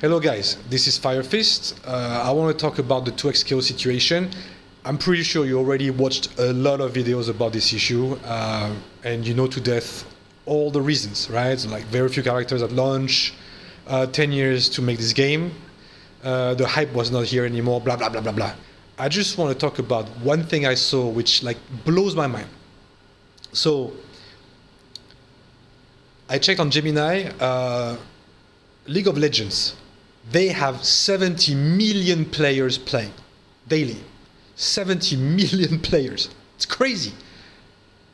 Hello guys, this is Firefist. I want to talk about the 2xKO situation. I'm pretty sure you already watched a lot of videos about this issue, and you know to death all the reasons, right? So like very few characters at launch, 10 years to make this game, the hype was not here anymore, blah blah blah blah blah. I just want to talk about one thing I saw which like blows my mind. So I checked on Gemini, League of Legends. They have 70 million players playing daily. 70 million players. It's crazy.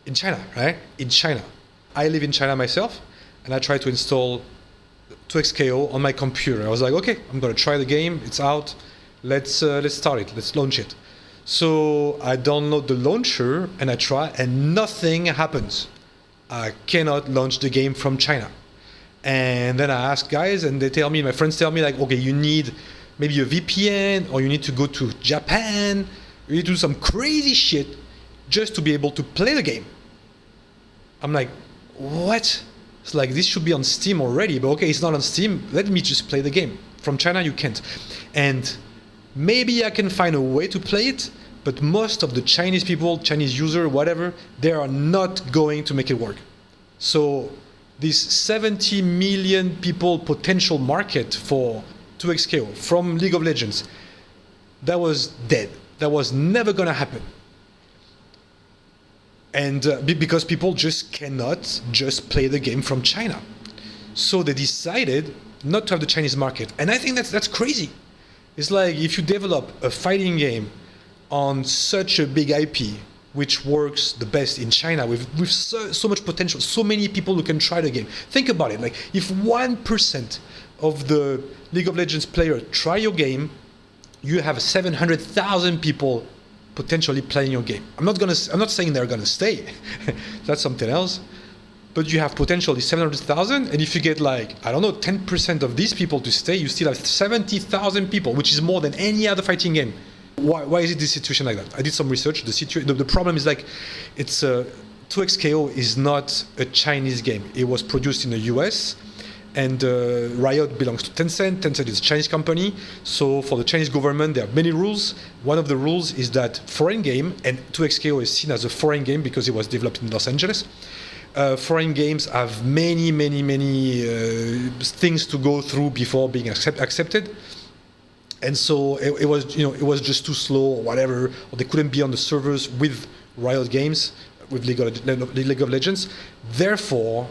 In China, right? In China. I live in China myself, and I tried to install 2xKO on my computer. I was like, okay, I'm gonna try the game. It's out. Let's start it. Let's launch it. So I download the launcher and I try, and nothing happens. I cannot launch the game from China. And then I ask guys, and they tell me, my friends tell me, like, okay, you need maybe a VPN, or you need to go to Japan, you need to do some crazy shit just to be able to play the game. I'm like, what? It's like, this should be on Steam already, but okay, it's not on Steam, let me just play the game. From China, you can't. And maybe I can find a way to play it, but most of the Chinese people, Chinese user, whatever, they are not going to make it work. So this 70 million people potential market for 2xKO from League of Legends, that was dead. That was never gonna happen. And because people just cannot just play the game from China. So they decided not to have the Chinese market. And I think that's crazy. It's like if you develop a fighting game on such a big IP, which works the best in China with so much potential, so many people who can try the game. Think about it, like if 1% of the League of Legends players try your game, you have 700,000 people potentially playing your game. I'm not saying they're gonna stay, that's something else, but you have potentially 700,000, and if you get like, I don't know, 10% of these people to stay, you still have 70,000 people, which is more than any other fighting game. Why is it this situation like that? I did some research. The problem is like, it's 2xKO is not a Chinese game. It was produced in the US, and Riot belongs to Tencent. Tencent is a Chinese company. So for the Chinese government, there are many rules. One of the rules is that foreign game, and 2xKO is seen as a foreign game because it was developed in Los Angeles. Foreign games have many things to go through before being accepted. And so it was just too slow or whatever, or they couldn't be on the servers with Riot Games, with League of Legends. Therefore,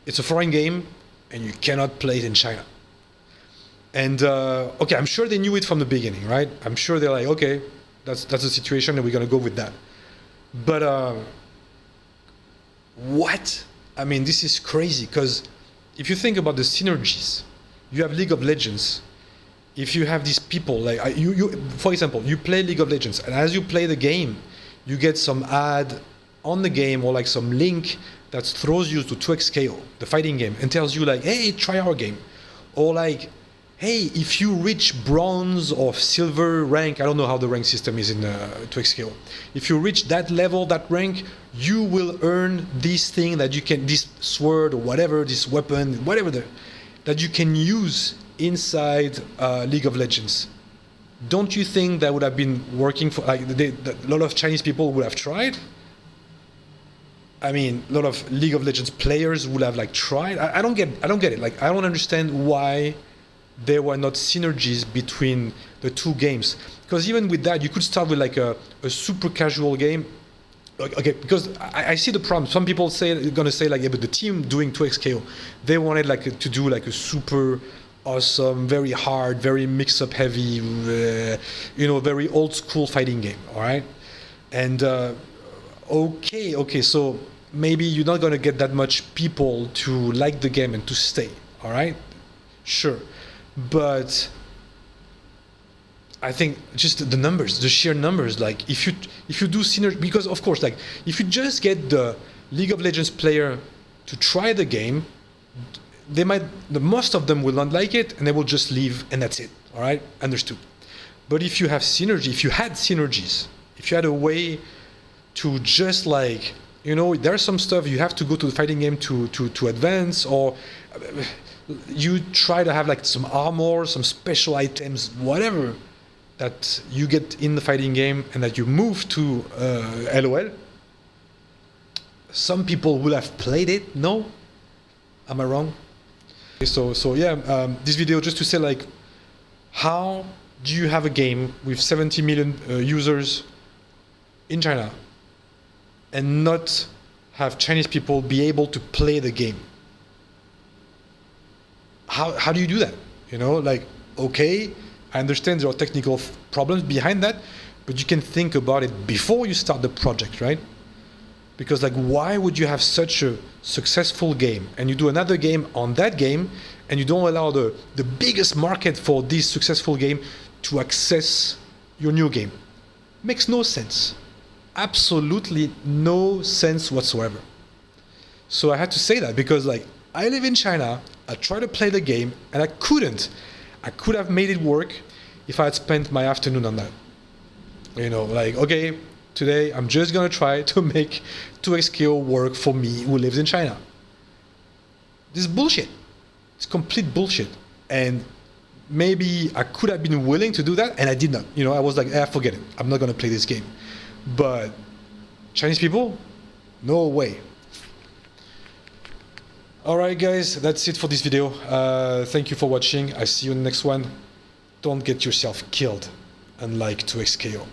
it's a foreign game, and you cannot play it in China. And okay, I'm sure they knew it from the beginning, right? I'm sure they're like, okay, that's the situation, and we're gonna go with that. But what? I mean, this is crazy, because if you think about the synergies, you have League of Legends. If you have these people, like for example, you play League of Legends, and as you play the game, you get some ad on the game, or like some link that throws you to 2xKO, the fighting game, and tells you like, hey, try our game. Or like, hey, if you reach bronze or silver rank, I don't know how the rank system is in 2xKO. If you reach that level, that rank, you will earn this thing that you can, this sword or whatever, this weapon, whatever that you can use inside League of Legends. Don't you think that would have been working for, like, a lot of Chinese people would have tried? I mean, a lot of League of Legends players would have like tried. I don't get it. Like, I don't understand why there were not synergies between the two games. Because even with that, you could start with like a super casual game. Okay, because I see the problem. Some people gonna say like, yeah, but the team doing 2xKO, they wanted like to do like a super awesome, very hard, very mix-up heavy, very old school fighting game. All right, and okay, so maybe you're not gonna get that much people to like the game and to stay. All right, sure, but I think just the numbers, the sheer numbers, like if you do synergy, because of course, like if you just get the League of Legends player to try the game, most of them will not like it, and they will just leave, and that's it. All right, understood. But if you have synergy, if you had synergies, if you had a way to just like, there's some stuff you have to go to the fighting game to advance, or You try to have like some armor, some special items, whatever that you get in the fighting game and that you move to LOL. Some people will have played it. No, am I wrong? So yeah, this video just to say like, how do you have a game with 70 million users in China and not have Chinese people be able to play the game? How do you do that? You know, like, okay, I understand there are technical problems behind that, but you can think about it before you start the project, right? Because like, why would you have such a successful game and you do another game on that game and you don't allow the biggest market for this successful game to access your new game? Makes no sense. Absolutely no sense whatsoever. So I had to say that because like, I live in China, I try to play the game and I couldn't. I could have made it work if I had spent my afternoon on that. You know, like, okay, today I'm just gonna try to make 2xKO work for me who lives in China. This is bullshit. It's complete bullshit. And maybe I could have been willing to do that and I did not. You know, I was like, forget it. I'm not gonna play this game. But Chinese people, no way. Alright guys, that's it for this video. Thank you for watching. I see you in the next one. Don't get yourself killed, unlike 2xKO.